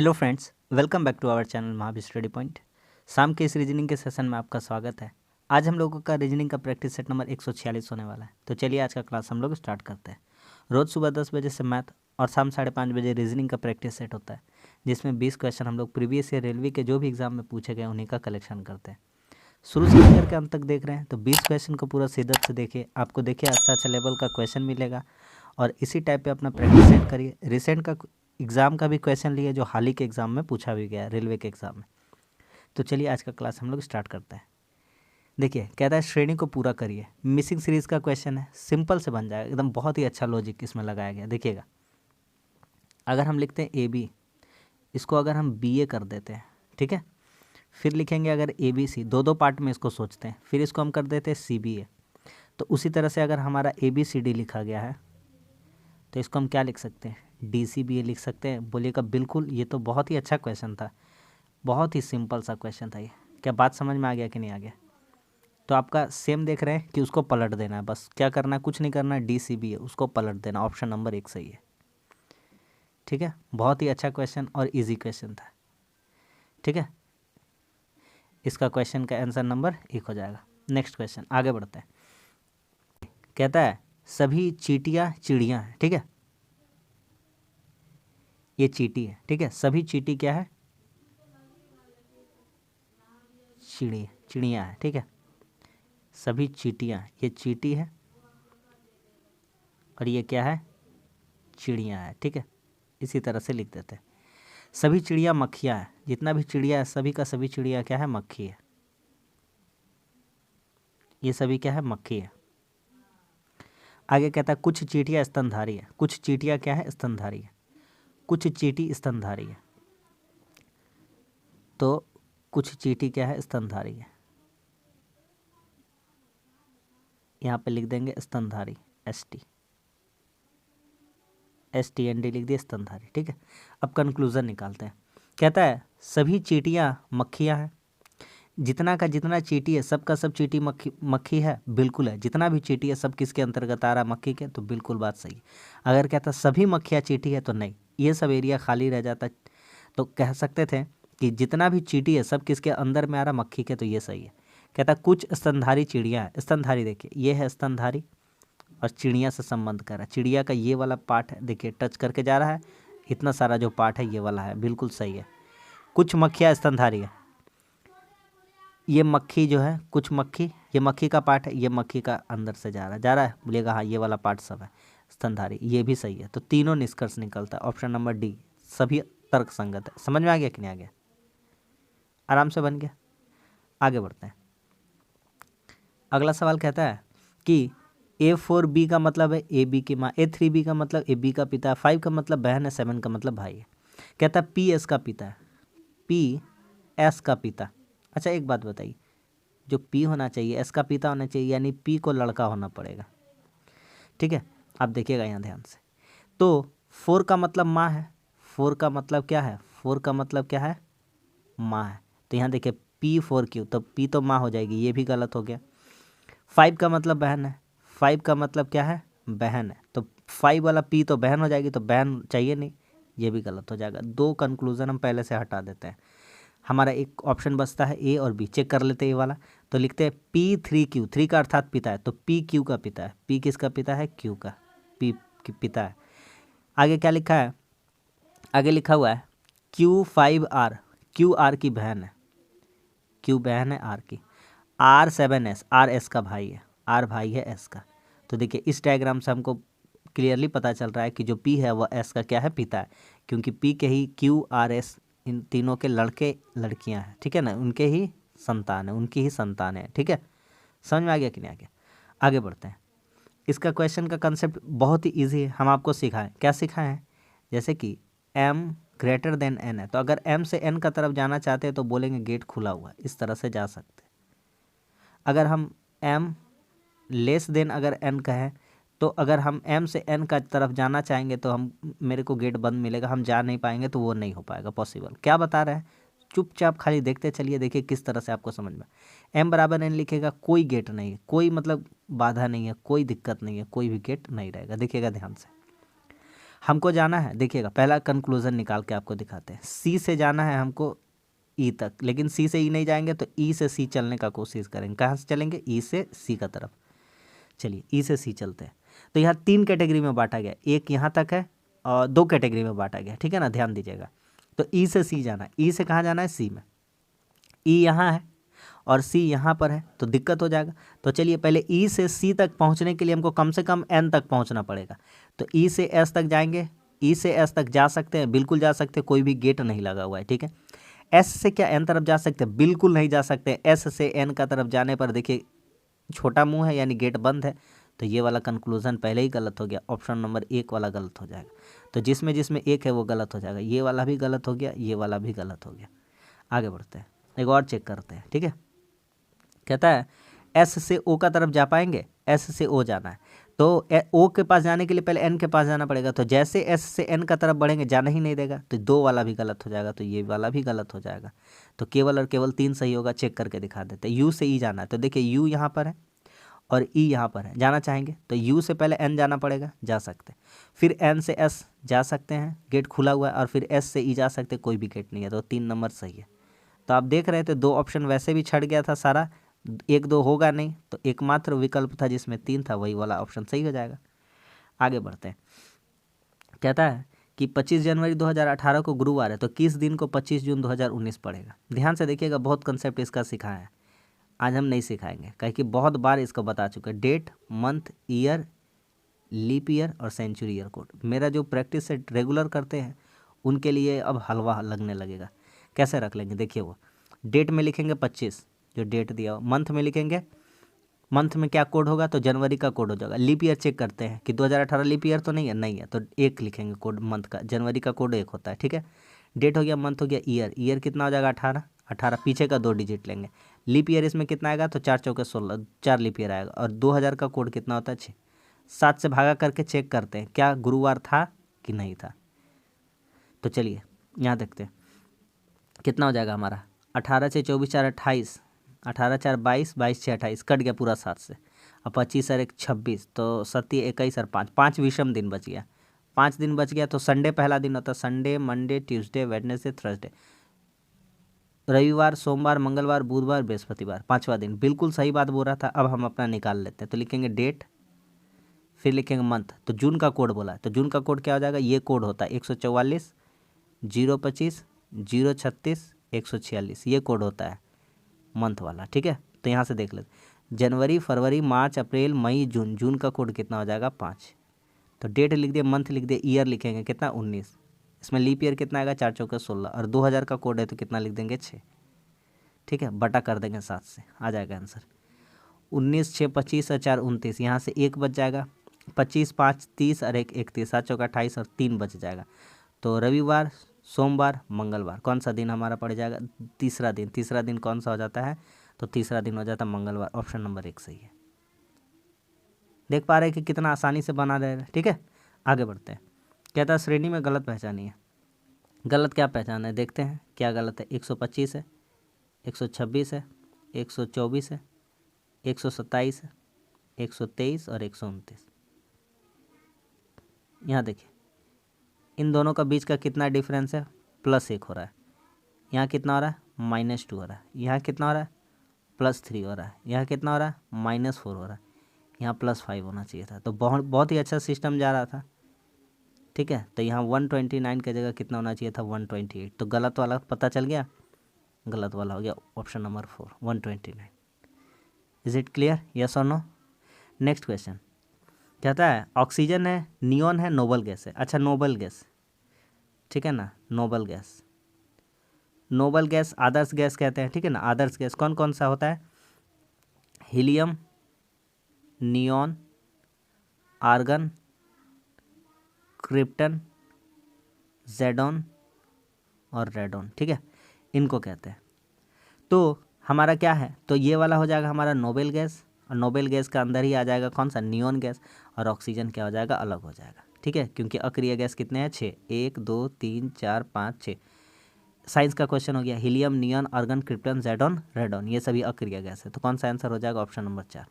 Hello friends, welcome back to our channel महाबी study point. शाम के इस रीजनिंग के सेशन में आपका स्वागत है। आज हम लोगों का रीजनिंग का प्रैक्टिस सेट नंबर 146 होने वाला है। तो चलिए आज का क्लास हम लोग स्टार्ट करते हैं। रोज़ सुबह 10 बजे से मैथ और शाम 5:30 बजे रीजनिंग का प्रैक्टिस सेट होता है, जिसमें 20 क्वेश्चन हम लोग प्रीवियस ईयर रेलवे के जो भी एग्जाम में पूछे गए उन्हीं का कलेक्शन करते हैं। शुरू से लेकर के अंत तक देख रहे हैं तो 20 क्वेश्चन को पूरा शिद्दत से देखिए, आपको देखिए अच्छा लेवल का क्वेश्चन मिलेगा और इसी टाइप पे अपना प्रैक्टिस सेट करिए। रिसेंट का एग्ज़ाम का भी क्वेश्चन लिए जो हाल ही के एग्ज़ाम में पूछा भी गया है, रेलवे के एग्ज़ाम में। तो चलिए आज का क्लास हम लोग स्टार्ट करते हैं। देखिए कहता है श्रेणी को पूरा करिए। मिसिंग सीरीज़ का क्वेश्चन है, सिंपल से बन जाएगा एकदम, बहुत ही अच्छा लॉजिक इसमें लगाया गया। देखिएगा, अगर हम लिखते हैं ए बी, इसको अगर हम बी ए कर देते हैं, ठीक है, फिर लिखेंगे अगर ए बी सी, दो दो पार्ट में इसको सोचते हैं, फिर इसको हम कर देते हैं सी बी ए। तो उसी तरह से अगर हमारा ए बी सी डी लिखा गया है तो इसको हम क्या लिख सकते हैं, डी सी बी ए लिख सकते हैं। बोलिएगा बिल्कुल, ये तो बहुत ही अच्छा क्वेश्चन था, बहुत ही सिंपल सा क्वेश्चन था ये। क्या बात समझ में आ गया कि नहीं आ गया? तो आपका सेम देख रहे हैं कि उसको पलट देना है, बस क्या करना है, कुछ नहीं करना है, डी सी बी है उसको पलट देना। ऑप्शन नंबर 1 सही है, ठीक है। बहुत ही अच्छा क्वेश्चन और इजी क्वेश्चन था, ठीक है। इसका क्वेश्चन का आंसर नंबर 1 हो जाएगा। नेक्स्ट क्वेश्चन आगे बढ़ते हैं। कहता है सभी चींटियाँ चिड़ियाँ हैं, ठीक है, ये चींटी है, ठीक है। सभी चींटी क्या है, चिड़ियाँ है, ठीक है। सभी चींटियाँ, ये चींटी है और ये क्या है, चिड़ियाँ है, ठीक है। इसी तरह से लिख देते हैं। सभी चिड़िया मक्खियाँ हैं, जितना भी चिड़िया है सभी का सभी चिड़िया क्या है, मक्खी है। ये सभी क्या है, मक्खी है। आगे कहता है कुछ चींटियाँ स्तनधारी है। कुछ चींटियाँ क्या है, स्तनधारी है। कुछ चींटी स्तनधारी है, तो कुछ चींटी क्या है, स्तनधारी है। यहाँ पे लिख देंगे स्तनधारी, STND लिख दिए, स्तनधारी, ठीक है। अब कंक्लूजन निकालते हैं। कहता है सभी चींटियाँ मक्खियाँ हैं। जितना का जितना चींटी है सबका सब चींटी मक्खी है, बिल्कुल है। जितना भी चींटी है सब किसके अंतर्गत आ रहा है, मक्खी के, तो बिल्कुल बात सही है। अगर कहता सभी मक्खियाँ चींटी है तो नहीं, ये सब एरिया खाली रह जाता, तो कह सकते थे कि जितना भी चींटी है सब किसके अंदर में आ रहा, मक्खी के, तो ये सही है। कहता कुछ स्तनधारी चिड़िया है। स्तनधारी देखिए ये है स्तनधारी और चिड़िया से संबंध कर रहा है। चिड़िया का ये वाला पार्ट है, देखिए टच करके जा रहा है, इतना सारा जो पार्ट है ये वाला है, बिल्कुल सही है। कुछ मक्खियाँ स्तनधारी है, ये मक्खी जो है, कुछ मक्खी, ये मक्खी का पार्ट है, ये मक्खी का अंदर से जा रहा है, बोलेगा हाँ ये वाला पार्ट सब है स्तनधारी, ये भी सही है। तो तीनों निष्कर्ष निकलता है, ऑप्शन नंबर डी सभी तर्क संगत है। समझ में आ गया कि नहीं आ गया? आराम से बन गया। आगे बढ़ते हैं। अगला सवाल कहता है कि A4B का मतलब है ए बी की माँ, A3B का मतलब ए बी का पिता है, 5 का मतलब बहन है, 7 का मतलब भाई है। कहता है PS का पिता है, PS का पिता। अच्छा एक बात बताइए, जो P होना चाहिए S का पिता होना चाहिए, यानी P को लड़का होना पड़ेगा, ठीक है। आप देखिएगा यहाँ ध्यान से। तो 4 का मतलब माँ है, 4 का मतलब क्या है, 4 का मतलब क्या है, माँ है। तो यहाँ देखिए P4Q, तो P तो माँ हो जाएगी, ये भी गलत हो गया। 5 का मतलब बहन है, 5 का मतलब क्या है, बहन है, तो 5 वाला P तो बहन हो जाएगी, तो बहन चाहिए नहीं, ये भी गलत हो जाएगा। दो कंक्लूजन हम पहले से हटा देते हैं। हमारा एक ऑप्शन बचता है ए और बी, चेक कर लेते हैं ये वाला। तो लिखते हैं P3Q, 3 का अर्थात पिता है, तो PQ का पिता है। P किसका पिता है, Q का, P की पिता है। आगे क्या लिखा है, आगे लिखा हुआ है Q5R, Q R की बहन है, Q बहन है R की। R7S, R S का भाई है, R भाई है S का। तो देखिए इस डायग्राम से हमको क्लियरली पता चल रहा है कि जो P है वह S का क्या है, पिता है, क्योंकि P के ही Q R S इन तीनों के लड़के लड़कियां हैं, ठीक है ना, उनके ही संतान है, उनकी ही संतान है, ठीक है। समझ में आ गया कि नहीं आ गया? आगे बढ़ते हैं। इसका क्वेश्चन का कंसेप्ट बहुत ही ईजी है, हम आपको सिखाएं। क्या सिखाएं? जैसे कि M ग्रेटर देन N है, तो अगर M से N का तरफ जाना चाहते हैं तो बोलेंगे गेट खुला हुआ है, इस तरह से जा सकते हैं। अगर हम M लेस देन अगर N कहें, तो अगर हम M से N का तरफ जाना चाहेंगे तो हम, मेरे को गेट बंद मिलेगा, हम जा नहीं पाएंगे, तो वो नहीं हो पाएगा पॉसिबल। क्या बता रहे हैं, चुपचाप खाली देखते चलिए, देखिए किस तरह से आपको समझ में। M बराबर N लिखेगा, कोई गेट नहीं है, कोई मतलब बाधा नहीं है, कोई दिक्कत नहीं है, कोई भी गेट नहीं रहेगा। देखिएगा ध्यान से, हमको जाना है, देखिएगा पहला कंक्लूजन निकाल के आपको दिखाते हैं। सी से जाना है हमको ई तक, लेकिन सी से ई नहीं जाएंगे तो ई से सी चलने का कोशिश करेंगे। कहाँ से चलेंगे? ई से सी का तरफ। चलिए ई से सी चलते हैं। तो यहाँ 3 कैटेगरी में बांटा गया, एक यहाँ तक है और 2 कैटेगरी में बांटा गया, ठीक है ना, ध्यान दीजिएगा। तो ई से सी जाना है, ई से कहाँ जाना है? सी में। ई यहाँ है और सी यहाँ पर है तो दिक्कत हो जाएगा। तो चलिए पहले ई से सी तक पहुँचने के लिए हमको कम से कम एन तक पहुँचना पड़ेगा। तो ई से एस तक जाएंगे, ई से एस तक जा सकते हैं, बिल्कुल जा सकते हैं, कोई भी गेट नहीं लगा हुआ है, ठीक है। एस से क्या एन तरफ जा सकते हैं? बिल्कुल नहीं जा सकते। एस से एन का तरफ जाने पर देखिए छोटा मुंह है यानी गेट बंद है, तो ये वाला कंक्लूजन पहले ही गलत हो गया, ऑप्शन नंबर 1 वाला गलत हो जाएगा। तो जिसमें जिसमें एक है वो गलत हो जाएगा, ये वाला भी गलत हो गया, ये वाला भी गलत हो गया। आगे बढ़ते हैं, एक और चेक करते हैं, ठीक है। कहता है एस से ओ का तरफ जा पाएंगे? एस से ओ जाना है तो ओ के पास जाने के लिए पहले एन के पास जाना पड़ेगा। तो जैसे एस से एन का तरफ बढ़ेंगे जाना ही नहीं देगा, तो 2 वाला भी गलत हो जाएगा, तो ये वाला भी गलत हो जाएगा। तो केवल और केवल 3 सही होगा। चेक करके दिखा देते हैं। यू से ई जाना है तो देखिए यू यहाँ पर है और ई यहाँ पर है, जाना चाहेंगे तो यू से पहले एन जाना पड़ेगा, जा सकते हैं। फिर एन से एस जा सकते हैं, गेट खुला हुआ है, और फिर एस से ई जा सकते हैं, कोई भी गेट नहीं है, तो 3 नंबर सही है। तो आप देख रहे थे 2 ऑप्शन वैसे भी छट गया था सारा, 1-2 होगा नहीं, तो एकमात्र विकल्प था जिसमें 3 था, वही वाला ऑप्शन सही हो जाएगा। आगे बढ़ते हैं। कहता है कि 25 जनवरी 2018 को गुरुवार है तो किस दिन को 25 जून 2019 पड़ेगा? ध्यान से देखिएगा, बहुत कंसेप्ट इसका सिखाया है, आज हम नहीं सिखाएंगे कहीं कि बहुत बार इसको बता चुके हैं। Date, month, year, leap year और सेंचुरी ईयर कोड मेरा जो प्रैक्टिस से रेगुलर करते हैं उनके लिए अब हलवा लगने लगेगा। कैसे रख लेंगे? देखिए वो डेट में लिखेंगे 25 जो डेट दिया हो, मंथ में लिखेंगे, मंथ में क्या कोड होगा? तो जनवरी का कोड हो जाएगा। लीप ईयर चेक करते हैं कि 2018 लीप ईयर तो नहीं है, नहीं है तो 1 लिखेंगे कोड मंथ का, जनवरी का कोड 1 होता है, ठीक है। डेट हो गया, मंथ हो गया, ईयर, ईयर कितना हो जाएगा? 18, 18 पीछे का 2 डिजिट लेंगे। लीप ईयर इसमें कितना आएगा? तो 4 चौके 16, 4 लीप ईयर आएगा। और 2000 का कोड कितना होता है? 6। 7 से भागा करके चेक करते हैं क्या गुरुवार था कि नहीं था। तो चलिए यहाँ देखते हैं कितना हो जाएगा हमारा। 18 से 24 4 28, 18 4 22, 22 6 28, कट गया पूरा 7 से। अब 25 और 1 26, तो 7 21 और 5, 5 विषम दिन बच गया। 5 दिन बच गया तो संडे पहला दिन होता है, Sunday, Monday, Tuesday, Wednesday, Thursday, रविवार, सोमवार, मंगलवार, बुधवार, बृहस्पतिवार, 5वां दिन। बिल्कुल सही बात बोल रहा था। अब हम अपना निकाल लेते हैं, तो लिखेंगे डेट, फिर लिखेंगे मंथ। तो जून का कोड बोला है, तो जून का कोड क्या हो जाएगा? ये कोड होता है 144 025 036 146, ये कोड होता है मंथ वाला, ठीक है। तो यहाँ से देख लेते, जनवरी, फरवरी, मार्च, अप्रैल, मई, जून, जून का कोड कितना हो जाएगा? 5। तो डेट लिख दिए, मंथ लिख दिए, ईयर लिखेंगे कितना? 19। इसमें लीप ईयर कितना आएगा? 4 चौके 16, और 2000 का कोड है तो कितना लिख देंगे? 6, ठीक है। बटा कर देंगे 7 से, आ जाएगा आंसर 19, 6 25 और 4 29, यहाँ से 1 बच जाएगा। 25 5 30 और 1 31, 7 चौका 28 और 3 बच जाएगा। तो रविवार, सोमवार, मंगलवार, कौन सा दिन हमारा पड़ जाएगा? तीसरा दिन। तीसरा दिन कौन सा हो जाता है? तो तीसरा दिन हो जाता है मंगलवार। ऑप्शन नंबर 1 सही है। देख पा रहे हैं कि कितना आसानी से बना रहे हैं, ठीक है। आगे बढ़ते हैं। कहता है श्रेणी में गलत पहचानी है। गलत क्या पहचान है? देखते हैं क्या गलत है। 125 है, 126 है, 124 है, 127 है, 123 और 129। यहाँ देखिए इन दोनों का बीच का कितना डिफरेंस है? +1 हो रहा है। यहाँ कितना हो रहा है? -2 हो रहा है। यहाँ कितना हो रहा है? +3 हो रहा है। यहाँ कितना हो रहा है? -4 हो रहा है। यहाँ +5 होना चाहिए था। तो बहुत बहुत ही अच्छा सिस्टम जा रहा था, ठीक है। तो यहाँ 129 की जगह कितना होना चाहिए था? 128। तो गलत वाला पता चल गया, गलत वाला हो गया option number 4, 129। Is it clear? Yes और नो? नेक्स्ट क्वेश्चन कहता है ऑक्सीजन है, नियॉन है, नोबल गैस है। अच्छा नोबल गैस, ठीक है ना, नोबल गैस। नोबल गैस आदर्श गैस कहते हैं, ठीक है ना। आदर्श गैस कौन कौन सा होता है? हीलियम, नियॉन, आर्गन, क्रिप्टन, जेडॉन और रेडॉन, ठीक है, इनको कहते हैं। तो हमारा क्या है? तो ये वाला हो जाएगा हमारा नोबेल गैस, और नोबेल गैस का अंदर ही आ जाएगा कौन सा? Neon gas. और ऑक्सीजन क्या हो जाएगा? अलग हो जाएगा, ठीक है, क्योंकि अक्रिय गैस कितने हैं? 6, 1 2 3 4 5 6। साइंस का क्वेश्चन हो गया हीलियम, नियॉन, आर्गन, क्रिप्टन, जेडॉन, रेडॉन, ये सभी अक्रिय गैस है। तो कौन सा आंसर हो जाएगा? ऑप्शन नंबर 4,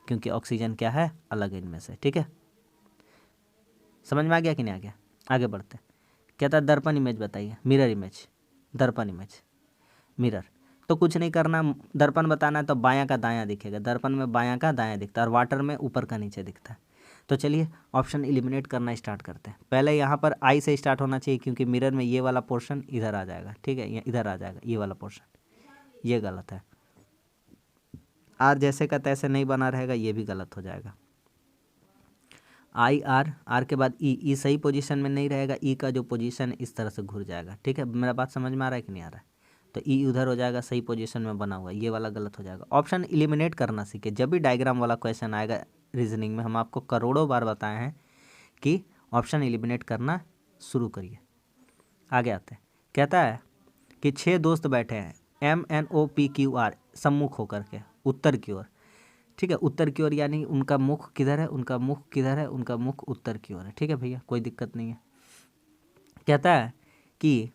क्योंकि ऑक्सीजन क्या है? अलग इनमें से, ठीक है। समझ में आ गया कि नहीं आ गया? आगे बढ़ते हैं। कहता है दर्पण इमेज बताइए, मिरर इमेज, दर्पण इमेज, मिरर। तो कुछ नहीं करना, दर्पण बताना है तो बायां का दायां दिखेगा, दर्पण में बायां का दायां दिखता है और वाटर में ऊपर का नीचे दिखता है। तो चलिए ऑप्शन एलिमिनेट करना स्टार्ट करते हैं। पहले यहाँ पर आई से स्टार्ट होना चाहिए क्योंकि मिरर में ये वाला पोर्शन इधर आ जाएगा, ठीक है, ये इधर आ जाएगा, ये वाला पोर्शन, ये गलत है। आर जैसे का तैसे नहीं बना रहेगा, ये भी गलत हो जाएगा। आई आर, आर के बाद ई सही पोजीशन में नहीं रहेगा, ई का जो पोजीशन है इस तरह से घुर जाएगा, ठीक है। मेरा बात समझ में आ रहा है कि नहीं आ रहा है? तो ई उधर हो जाएगा, सही पोजीशन में बना हुआ, ये वाला गलत हो जाएगा। ऑप्शन एलिमिनेट करना सीखे। जब भी डायग्राम वाला क्वेश्चन आएगा रीजनिंग में, हम आपको करोड़ों बार बताए हैं कि ऑप्शन एलिमिनेट करना शुरू करिए। आगे आते हैं। कहता है कि 6 दोस्त बैठे हैं, MNOPQR, सम्मुख होकर के उत्तर की ओर, ठीक है, उत्तर की ओर, यानी उनका मुख किधर है, उनका मुख किधर है, उनका मुख उत्तर की ओर है, ठीक है भैया, कोई दिक्कत नहीं है। कहता है कि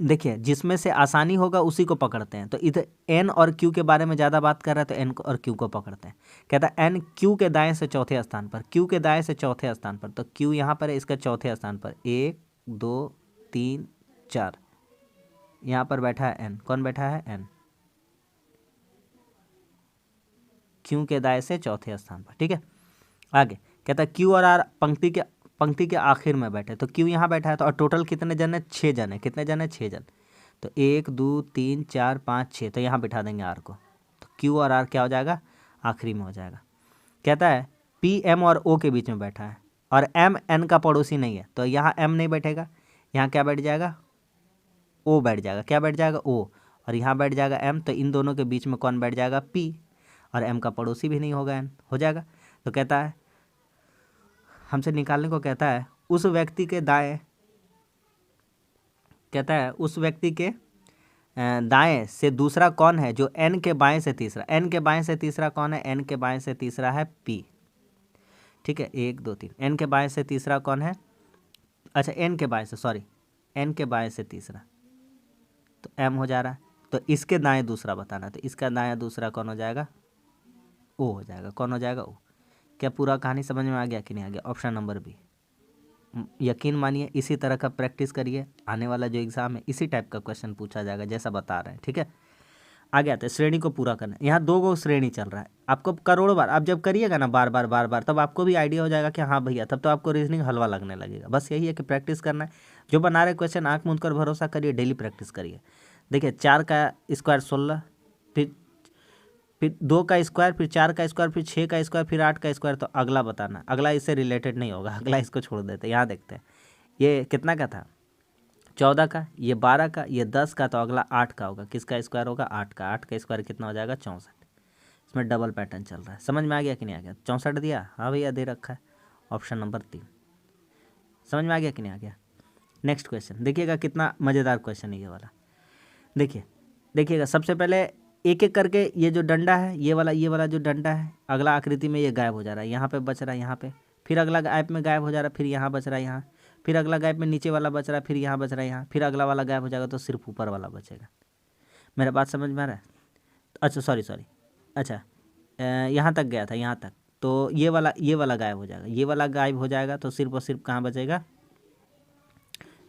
देखिए जिसमें से आसानी होगा उसी को पकड़ते हैं। तो इधर एन और क्यू के बारे में ज़्यादा बात कर रहा है तो एन और क्यू को पकड़ते हैं। कहता है एन क्यू के दाएं से चौथे स्थान पर, क्यू के दाएं से चौथे स्थान पर, तो क्यू यहाँ पर है, इसका चौथे स्थान पर 1 2 3 4, यहाँ पर बैठा है एन। कौन बैठा है? एन, क्यू के दाएं से चौथे स्थान पर, ठीक है। आगे कहता है क्यू और आर पंक्ति के आखिर में बैठे, तो क्यू यहाँ बैठा है, तो और टोटल कितने जन है? 6 जन है। कितने जन है? 6 जन। तो 1 2 3 4 5 6, तो यहाँ बिठा देंगे आर को, तो क्यू और आर क्या हो जाएगा? आखिरी में हो जाएगा। कहता है पी एम और ओ के बीच में बैठा है और एम एन का पड़ोसी नहीं है, तो यहाँ एम नहीं बैठेगा, यहाँ क्या बैठ जाएगा? ओ बैठ जाएगा। क्या बैठ जाएगा? ओ। और यहाँ बैठ जाएगा एम, तो इन दोनों के बीच में कौन बैठ जाएगा? पी, और एम का पड़ोसी भी नहीं होगा, एन हो जाएगा। तो कहता है हमसे निकालने को कहता है उस व्यक्ति के दाएं, कहता है उस व्यक्ति के दाएं से दूसरा कौन है जो एन के बाएं से तीसरा, एन के बाएं से तीसरा कौन है? एन के बाएं से तीसरा है पी, ठीक है, 1 2 3, एन के बाएं से तीसरा कौन है? अच्छा एन के बाएं से, सॉरी, एन के बाएं से तीसरा, तो एम हो जा रहा है। तो इसके दाएं दूसरा बताना, तो इसका दाएं दूसरा कौन हो जाएगा? ओ हो जाएगा। कौन हो जाएगा? ओ। क्या पूरा कहानी समझ में आ गया कि नहीं आ गया? Option number B. यकीन मानिए इसी तरह का प्रैक्टिस करिए, आने वाला जो एग्ज़ाम है इसी टाइप का क्वेश्चन पूछा जाएगा जैसा बता रहे हैं, ठीक है। आगे आते हैं श्रेणी को पूरा करना। यहाँ 2 गो श्रेणी चल रहा है, आपको करोड़ों बार आप जब करिएगा ना बार बार तब आपको भी आइडिया हो जाएगा कि हाँ भैया, तब तो आपको रीजनिंग हलवा लगने लगेगा। बस यही है कि प्रैक्टिस करना है। जो बना रहे क्वेश्चन आँख मूंद कर भरोसा करिए, डेली प्रैक्टिस करिए। देखिए 4 का स्क्वायर 16, फिर 2 का स्क्वायर, फिर 4 का स्क्वायर, फिर 6 का स्क्वायर, फिर 8 का स्क्वायर, तो अगला बताना। अगला इससे रिलेटेड नहीं होगा, अगला इसको छोड़ देते। यहाँ देखते हैं ये कितना का था? 14 का, ये 12 का, ये 10 का, तो अगला 8 का होगा। किसका स्क्वायर होगा? 8 का। 8 का स्क्वायर कितना हो जाएगा? 64। इसमें डबल पैटर्न चल रहा है, समझ में आ गया कि नहीं आ गया? 64 दिया, हाँ भैया दे रखा है। Option number 3। समझ में आ गया कि नहीं आ गया? नेक्स्ट क्वेश्चन देखिएगा, कितना मज़ेदार क्वेश्चन है ये वाला। देखिएगा सबसे पहले एक एक करके ये जो डंडा है, ये वाला जो डंडा है, अगला आकृति में ये गायब हो जा रहा है, यहाँ पे बच रहा है, यहाँ पे, फिर अगला गैप में गायब हो जा रहा है, फिर यहाँ बच रहा है, यहाँ, फिर अगला गैप में नीचे वाला बच रहा है, फिर यहाँ बच रहा है, यहाँ, फिर अगला वाला गायब हो जाएगा, तो सिर्फ ऊपर वाला बचेगा। मेरा बात समझ में आ रहा है? अच्छा सॉरी, अच्छा यहाँ तक गया था, यहाँ तक, तो ये वाला गायब हो जाएगा, ये वाला गायब हो जाएगा, तो सिर्फ और सिर्फ कहाँ बचेगा?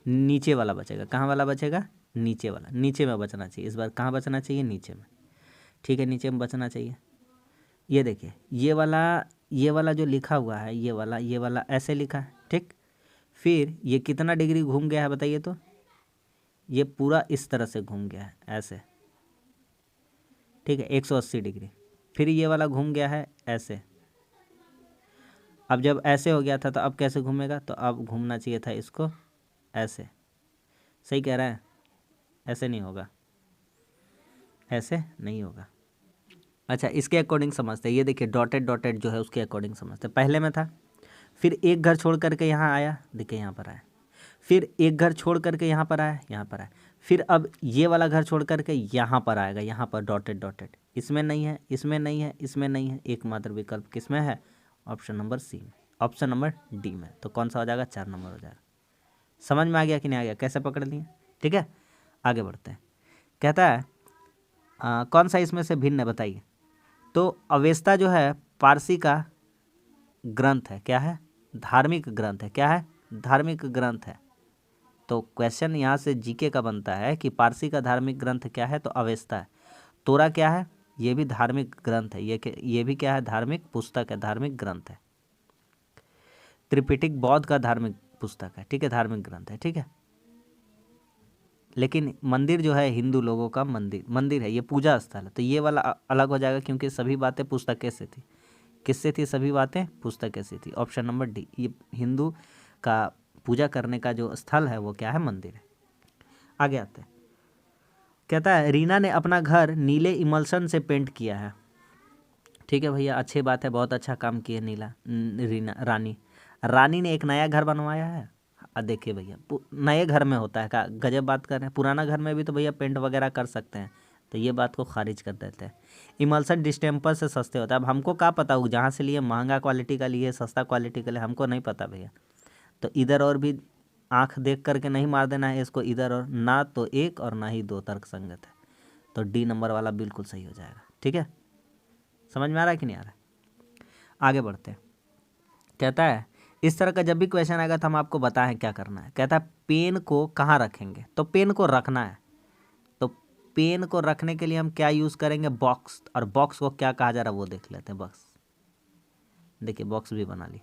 नीचे वाला बचेगा। कहाँ वाला बचेगा? नीचे वाला। नीचे में बचना चाहिए इस बार। कहाँ बचना चाहिए? नीचे में, ठीक है, नीचे में बचना चाहिए। ये देखिए ये वाला जो लिखा हुआ है, ये वाला ऐसे लिखा है, ठीक। फिर ये कितना डिग्री घूम गया है बताइए तो? ये पूरा इस तरह से घूम गया है, ऐसे, ठीक है, 180 डिग्री। फिर ये वाला घूम गया है ऐसे। अब जब ऐसे हो गया था तो अब कैसे घूमेगा? तो अब घूमना चाहिए था इसको ऐसे। सही कह रहा है? ऐसे नहीं होगा, ऐसे नहीं होगा। अच्छा इसके अकॉर्डिंग समझते हैं। ये देखिए डॉटेड जो है उसके अकॉर्डिंग समझते हैं। पहले में था, फिर एक घर छोड़ करके यहाँ आया, देखिए यहाँ पर आया, फिर एक घर छोड़ करके यहाँ पर आया, यहाँ पर आया, फिर अब ये वाला घर छोड़ करके यहाँ पर आएगा, यहाँ पर डॉटेड। इसमें नहीं है, इसमें नहीं है, इसमें नहीं है, एकमात्र विकल्प किसमें है? ऑप्शन नंबर सी में, ऑप्शन नंबर डी में। तो कौन सा हो जाएगा? 4 नंबर हो जाएगा। समझ में आ गया कि नहीं आ गया? कैसे पकड़ लिए? ठीक है, आगे बढ़ते हैं। कहता है कौन सा इसमें से भिन्न है बताइए। तो अवेस्ता जो है पारसी का ग्रंथ है, क्या है? धार्मिक ग्रंथ है। क्या है? धार्मिक ग्रंथ है। तो क्वेश्चन यहाँ से जीके का बनता है कि पारसी का धार्मिक ग्रंथ क्या है? तो अवेस्ता है। तोरा क्या है? ये भी धार्मिक ग्रंथ है। ये भी क्या है? धार्मिक पुस्तक है, धार्मिक ग्रंथ है। त्रिपिटक बौद्ध का धार्मिक पुस्तक है, ठीक है, धार्मिक ग्रंथ है, ठीक है। लेकिन मंदिर जो है हिंदू लोगों का मंदिर है, ये पूजा स्थल है। तो ये वाला अलग हो जाएगा क्योंकि सभी बातें पुस्तकें से थी। किससे थी? सभी बातें पुस्तकें से थी। Option number D. ये हिंदू का पूजा करने का जो स्थल है वो क्या है? मंदिर है। आगे आते हैं। कहता है रीना ने अपना घर नीले इमल्शन से पेंट किया है। ठीक है भैया, अच्छी बात है, बहुत अच्छा काम किया रानी ने एक नया घर बनवाया है। देखिए भैया, नए घर में होता है का गजब बात कर रहे हैं। पुराना घर में भी तो भैया पेंट वगैरह कर सकते हैं, तो ये बात को खारिज कर देते हैं। इमल्सन डिस्टेम्पर से सस्ते होता है। अब हमको क्या पता हो, जहाँ से लिए महंगा क्वालिटी का लिए, सस्ता क्वालिटी का लिए, हमको नहीं पता भैया। तो इधर और भी आंख देख करके नहीं मार देना है इसको, इधर और ना तो एक और ना ही दो तर्क संगत है। तो डी नंबर वाला बिल्कुल सही हो जाएगा। ठीक है, समझ में आ रहा है कि नहीं आ रहा है? आगे बढ़ते हैं। कहता है इस तरह का जब भी क्वेश्चन आएगा तो हम आपको बताएं क्या करना है। कहता है पेन को कहाँ रखेंगे? तो पेन को रखना है। तो पेन को रखने के लिए हम क्या यूज़ करेंगे? बॉक्स। और बॉक्स को क्या कहा जा रहा है वो देख लेते हैं। बॉक्स, देखिए बॉक्स भी बना ली।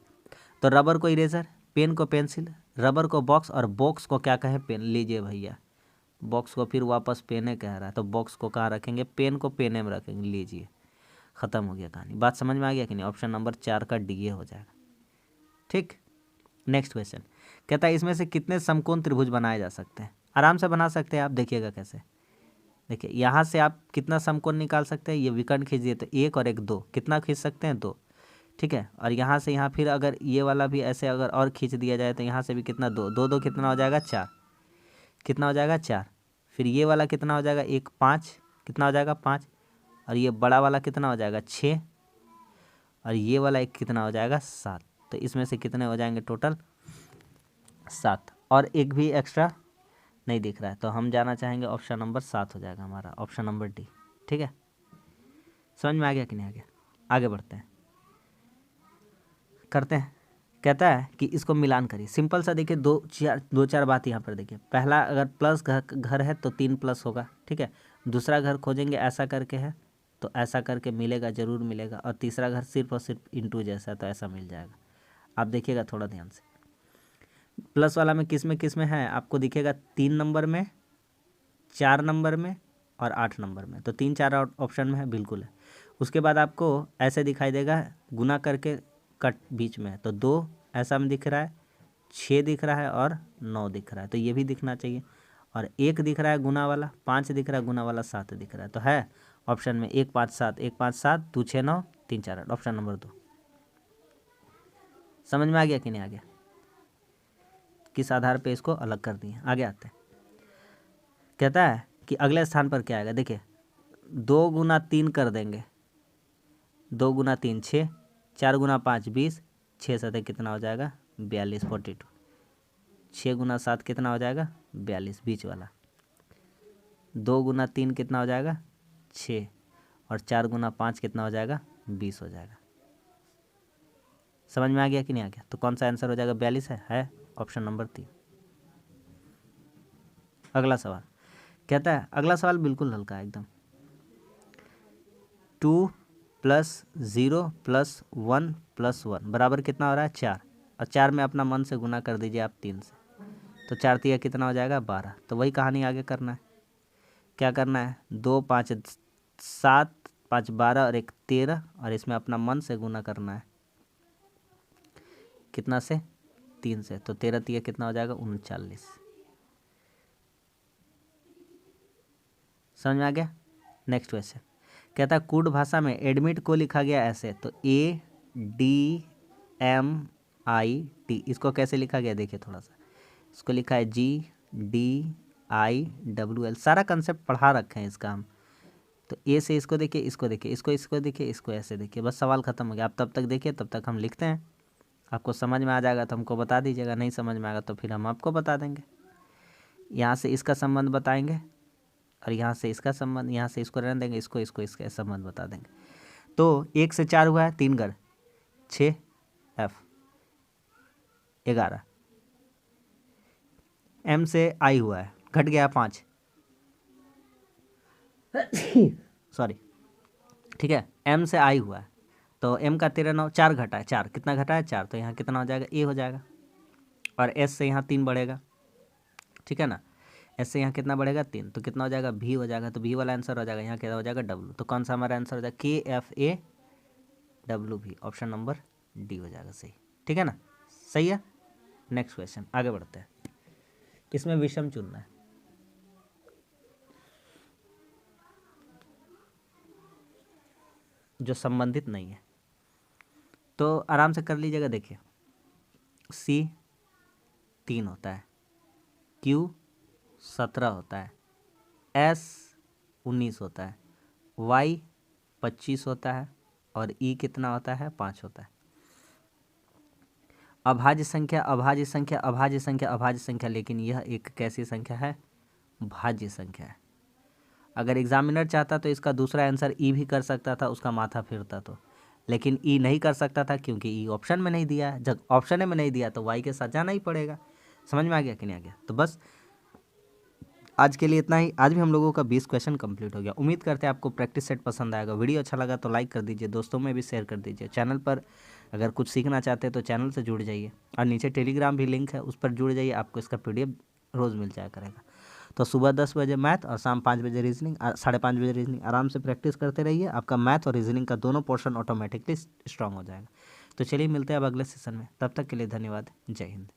तो रबर को इरेजर, पेन को पेंसिल, रबर को बॉक्स, और बॉक्स को क्या कहें? पेन। लीजिए भैया, बॉक्स को फिर वापस पेने कह रहा है, तो बॉक्स को कहाँ रखेंगे? पेन को पेने में रखेंगे। लीजिए, ख़त्म हो गया कहानी। बात समझ में आ गया कि नहीं? ऑप्शन नंबर 4 का डी हो जाएगा। ठीक, नेक्स्ट क्वेश्चन। कहता है इसमें से कितने समकोण त्रिभुज बनाए जा सकते हैं? आराम से बना सकते हैं आप, देखिएगा कैसे। देखिए यहाँ से आप कितना समकोण निकाल सकते हैं? ये विकर्ण खींच दिए तो 1 और 1 2, कितना खींच सकते हैं? 2। ठीक है, और यहाँ से यहाँ फिर अगर ये वाला भी ऐसे अगर और खींच दिया जाए तो यहाँ से भी कितना? 2 2 2 कितना हो जाएगा? 4। कितना हो जाएगा? 4। फिर ये वाला कितना हो जाएगा? 1 5, कितना हो जाएगा? 5। और ये बड़ा वाला कितना हो जाएगा? 6। और ये वाला एक कितना हो जाएगा? 7। तो इसमें से कितने हो जाएंगे टोटल? 7। और एक भी एक्स्ट्रा नहीं दिख रहा है, तो हम जाना चाहेंगे ऑप्शन नंबर 7 हो जाएगा हमारा, ऑप्शन नंबर डी। ठीक है, समझ में आ गया कि नहीं आ गया? आगे बढ़ते हैं, करते हैं। कहता है कि इसको मिलान करिए। सिंपल सा देखिए, दो चार बात यहाँ पर देखिए। पहला, अगर प्लस घर है तो 3 प्लस होगा। ठीक है, दूसरा घर खोजेंगे ऐसा करके है तो ऐसा करके मिलेगा, ज़रूर मिलेगा। और तीसरा घर सिर्फ और सिर्फ इंटू जैसा, तो ऐसा मिल जाएगा। आप देखिएगा थोड़ा ध्यान से। प्लस वाला में किस में है आपको दिखेगा? 3 नंबर में, 4 नंबर में और 8 नंबर में। तो 3 4 ऑप्शन में है, बिल्कुल है। उसके बाद आपको ऐसे दिखाई देगा गुना करके कट बीच में है, तो 2 ऐसा में दिख रहा है, 6 दिख रहा है और 9 दिख रहा है, तो ये भी दिखना चाहिए। और 1 दिख रहा है गुना वाला, 5 दिख रहा है गुना वाला, 7 दिख रहा है, तो है ऑप्शन में 1 5 7, 1 5 7 2 6 9 3 4 8, ऑप्शन नंबर 2। समझ में आ गया कि नहीं आ गया? किस आधार पे इसको अलग कर दिए? आगे आते हैं। कहता है कि अगले स्थान पर क्या आएगा? देखिए 2 गुना 3 कर देंगे, 2 गुना 3 6, 4 गुना 5 20, 6 7 कितना हो जाएगा? 42 42। 6 गुना 7 कितना हो जाएगा? 42, बीच वाला। 2 गुना 3 कितना हो जाएगा? 6, और 4 गुना 5 कितना हो जाएगा? 20 हो जाएगा। समझ में आ गया कि नहीं आ गया? तो कौन सा आंसर हो जाएगा? 42 है ऑप्शन नंबर 3। अगला सवाल कहता है, अगला सवाल बिल्कुल हल्का है एकदम। 2 + 0 + 1 + 1 बराबर कितना हो रहा है? 4। और 4 में अपना मन से गुना कर दीजिए आप 3 से, तो 4 3 कितना हो जाएगा? 12। तो वही कहानी आगे करना है। क्या करना है? 2 5 7, 5 12 और 1 13, और इसमें अपना मन से गुना करना है। कितना से? 3 से। तो 13 3 कितना हो जाएगा? 39। समझ में आ गया? नेक्स्ट क्वेश्चन कहता है कूट भाषा में एडमिट को लिखा गया ऐसे, तो ADMIT, इसको कैसे लिखा गया? देखिए थोड़ा सा, इसको लिखा है GDIWL। सारा कंसेप्ट पढ़ा रखे हैं इसका हम। तो ए से इसको देखिए, इसको देखिए, इसको देखिए, इसको ऐसे देखिए, बस सवाल खत्म हो गया। आप तब तक देखिए, तब तक हम लिखते हैं। आपको समझ में आ जाएगा तो हमको बता दीजिएगा, नहीं समझ में आएगा तो फिर हम आपको बता देंगे। यहाँ से इसका संबंध बताएंगे, और यहाँ से इसका संबंध, यहाँ से इसको रहने देंगे, इसको इसका संबंध बता देंगे। तो 1 से 4 हुआ है, 3 गढ़ 6 F, 11, m से i हुआ है, घट गया 5 सॉरी, ठीक है, m से i हुआ है तो m का 13 9, 4 घटा है, 4 कितना घटा है 4, तो यहाँ कितना हो जाएगा a हो जाएगा, और s से यहाँ 3 बढ़ेगा, ठीक है ना, s से यहाँ कितना बढ़ेगा 3, तो कितना हो जाएगा v हो जाएगा, तो v वाला आंसर हो जाएगा, यहाँ क्या हो जाएगा w, तो कौन सा हमारा आंसर हो जाएगा KFAW, ऑप्शन नंबर डी हो जाएगा सही, ठीक है ना, सही है। नेक्स्ट क्वेश्चन, आगे बढ़ते हैं, इसमें विषम चुनना है, जो संबंधित नहीं है, तो आराम से कर लीजिएगा। देखिए C 3 होता है, Q 17 होता है, S 19 होता है, Y 25 होता है, और E कितना होता है 5 होता है। अभाज्य संख्या अभाज्य संख्या अभाज्य संख्या अभाज्य संख्या, लेकिन यह एक कैसी संख्या है, भाज्य संख्या है। अगर एग्जामिनर चाहता तो इसका दूसरा आंसर ई भी कर सकता था, उसका माथा फिरता तो, लेकिन ई नहीं कर सकता था क्योंकि ई ऑप्शन में नहीं दिया है। जब ऑप्शन में नहीं दिया तो वाई के साथ जाना ही पड़ेगा। समझ में आ गया कि नहीं आ गया? तो बस आज के लिए इतना ही। आज भी हम लोगों का 20 क्वेश्चन कंप्लीट हो गया। उम्मीद करते हैं आपको प्रैक्टिस सेट पसंद आएगा। वीडियो अच्छा लगा तो लाइक कर दीजिए, दोस्तों में भी शेयर कर दीजिए। चैनल पर अगर कुछ सीखना चाहते हैं तो चैनल से जुड़ जाइए, और नीचे टेलीग्राम भी लिंक है, उस पर जुड़ जाइए, आपको इसका PDF रोज़ मिल जाया करेगा। तो सुबह 10 बजे मैथ और शाम 5 बजे रीजनिंग, 5:30 बजे रीजनिंग, आराम से प्रैक्टिस करते रहिए। आपका मैथ और रीजनिंग का दोनों पोर्शन ऑटोमेटिकली स्ट्रांग हो जाएगा। तो चलिए मिलते हैं अब अगले सेशन में, तब तक के लिए धन्यवाद। जय हिंद।